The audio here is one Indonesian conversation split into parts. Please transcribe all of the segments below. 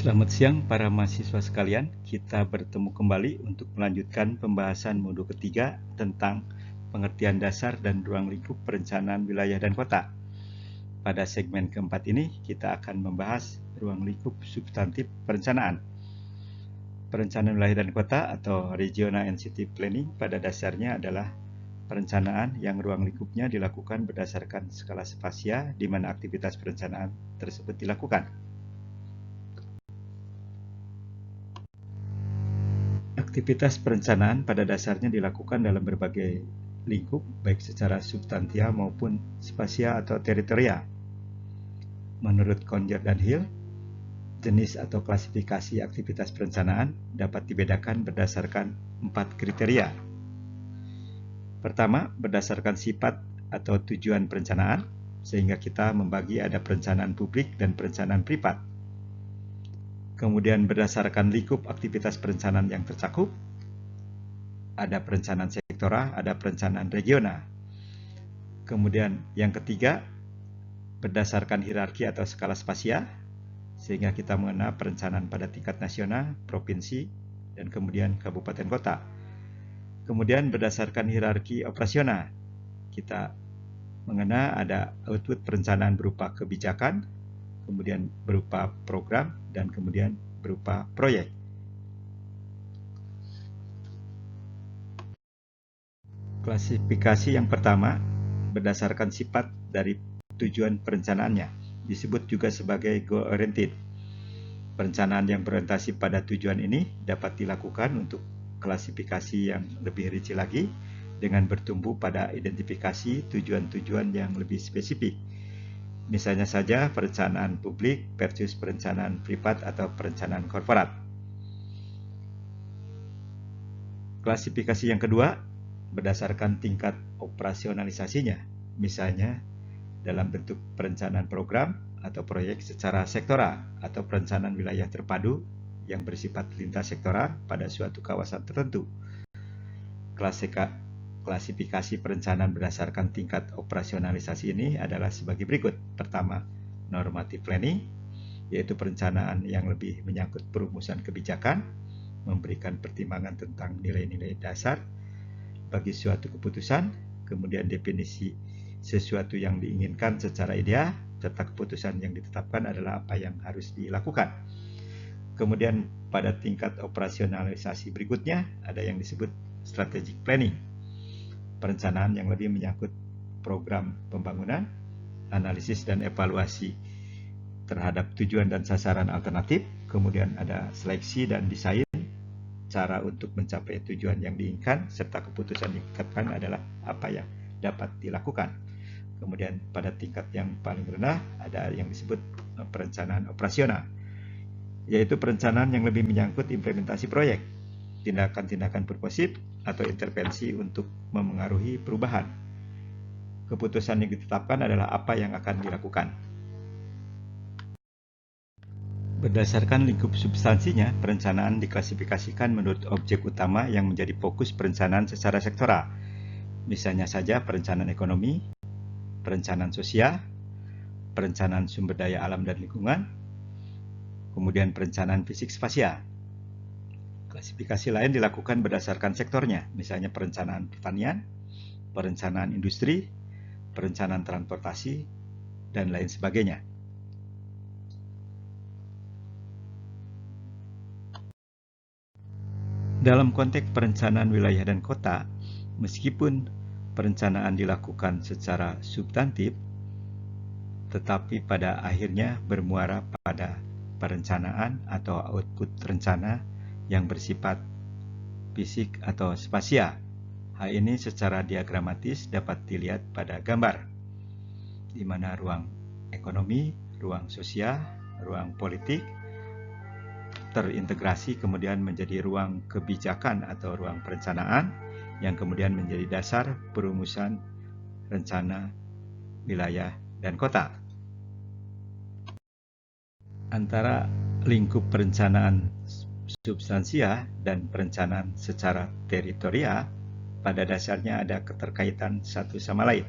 Selamat siang para mahasiswa sekalian, kita bertemu kembali untuk melanjutkan pembahasan modul ketiga tentang pengertian dasar dan ruang lingkup perencanaan wilayah dan kota. Pada segmen keempat ini, kita akan membahas ruang lingkup substantif perencanaan. Perencanaan wilayah dan kota atau Regional and City Planning pada dasarnya adalah perencanaan yang ruang lingkupnya dilakukan berdasarkan skala spasia di mana aktivitas perencanaan tersebut dilakukan. Aktivitas perencanaan pada dasarnya dilakukan dalam berbagai lingkup, baik secara substantia maupun spasia atau teritorial. Menurut Conyer dan Hill, jenis atau klasifikasi aktivitas perencanaan dapat dibedakan berdasarkan 4 kriteria. Pertama, berdasarkan sifat atau tujuan perencanaan, sehingga kita membagi ada perencanaan publik dan perencanaan privat. Kemudian berdasarkan lingkup aktivitas perencanaan yang tercakup, ada perencanaan sektoral, ada perencanaan regional. Kemudian yang ketiga, berdasarkan hierarki atau skala spasia, sehingga kita mengenal perencanaan pada tingkat nasional, provinsi, dan kemudian kabupaten kota. Kemudian berdasarkan hierarki operasional, kita mengenal ada output perencanaan berupa kebijakan, kemudian berupa program, dan kemudian berupa proyek. Klasifikasi yang pertama berdasarkan sifat dari tujuan perencanaannya, disebut juga sebagai goal-oriented. Perencanaan yang berorientasi pada tujuan ini dapat dilakukan untuk klasifikasi yang lebih rinci lagi dengan bertumbuh pada identifikasi tujuan-tujuan yang lebih spesifik. Misalnya saja perencanaan publik versus perencanaan privat atau perencanaan korporat. Klasifikasi yang kedua berdasarkan tingkat operasionalisasinya, misalnya dalam bentuk perencanaan program atau proyek secara sektoral atau perencanaan wilayah terpadu yang bersifat lintas sektoral pada suatu kawasan tertentu. Klasifikasi perencanaan berdasarkan tingkat operasionalisasi ini adalah sebagai berikut. Pertama, normative planning, yaitu perencanaan yang lebih menyangkut perumusan kebijakan, memberikan pertimbangan tentang nilai-nilai dasar bagi suatu keputusan, kemudian definisi sesuatu yang diinginkan secara ideal, serta keputusan yang ditetapkan adalah apa yang harus dilakukan. Kemudian pada tingkat operasionalisasi berikutnya ada yang disebut strategic planning, perencanaan yang lebih menyangkut program pembangunan, analisis dan evaluasi terhadap tujuan dan sasaran alternatif, kemudian ada seleksi dan desain cara untuk mencapai tujuan yang diinginkan, serta keputusan yang ditetapkan adalah apa yang dapat dilakukan. Kemudian pada tingkat yang paling rendah ada yang disebut perencanaan operasional, yaitu perencanaan yang lebih menyangkut implementasi proyek, tindakan-tindakan purposif atau intervensi untuk memengaruhi perubahan. Keputusan yang ditetapkan adalah apa yang akan dilakukan. Berdasarkan lingkup substansinya, perencanaan diklasifikasikan menurut objek utama yang menjadi fokus perencanaan secara sektoral. Misalnya saja perencanaan ekonomi, perencanaan sosial, perencanaan sumber daya alam dan lingkungan, kemudian perencanaan fisik spasial. Klasifikasi lain dilakukan berdasarkan sektornya, misalnya perencanaan pertanian, perencanaan industri, perencanaan transportasi, dan lain sebagainya. Dalam konteks perencanaan wilayah dan kota, meskipun perencanaan dilakukan secara substantif, tetapi pada akhirnya bermuara pada perencanaan atau output rencana yang bersifat fisik atau spasial. Hal ini secara diagramatis dapat dilihat pada gambar, di mana ruang ekonomi, ruang sosial, ruang politik terintegrasi kemudian menjadi ruang kebijakan atau ruang perencanaan yang kemudian menjadi dasar perumusan rencana wilayah dan kota. Antara lingkup perencanaan substansia dan perencanaan secara teritorial pada dasarnya ada keterkaitan satu sama lain.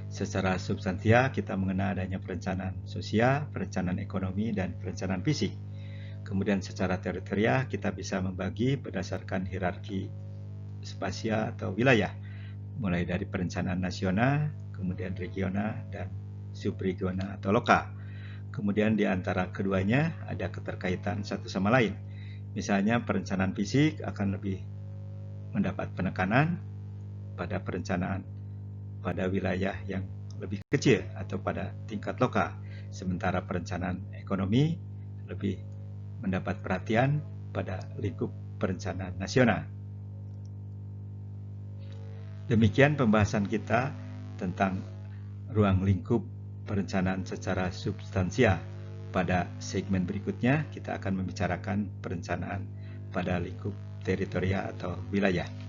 Secara substansia kita mengenal adanya perencanaan sosial, perencanaan ekonomi, dan perencanaan fisik. Kemudian secara teritorial kita bisa membagi berdasarkan hierarki spasial atau wilayah, mulai dari perencanaan nasional, kemudian regional, dan subregional atau lokal. Kemudian di antara keduanya ada keterkaitan satu sama lain. Misalnya perencanaan fisik akan lebih mendapat penekanan pada perencanaan pada wilayah yang lebih kecil atau pada tingkat lokal, sementara perencanaan ekonomi lebih mendapat perhatian pada lingkup perencanaan nasional. Demikian pembahasan kita tentang ruang lingkup perencanaan secara substansial. Pada segmen berikutnya kita akan membicarakan perencanaan pada lingkup teritorial atau wilayah.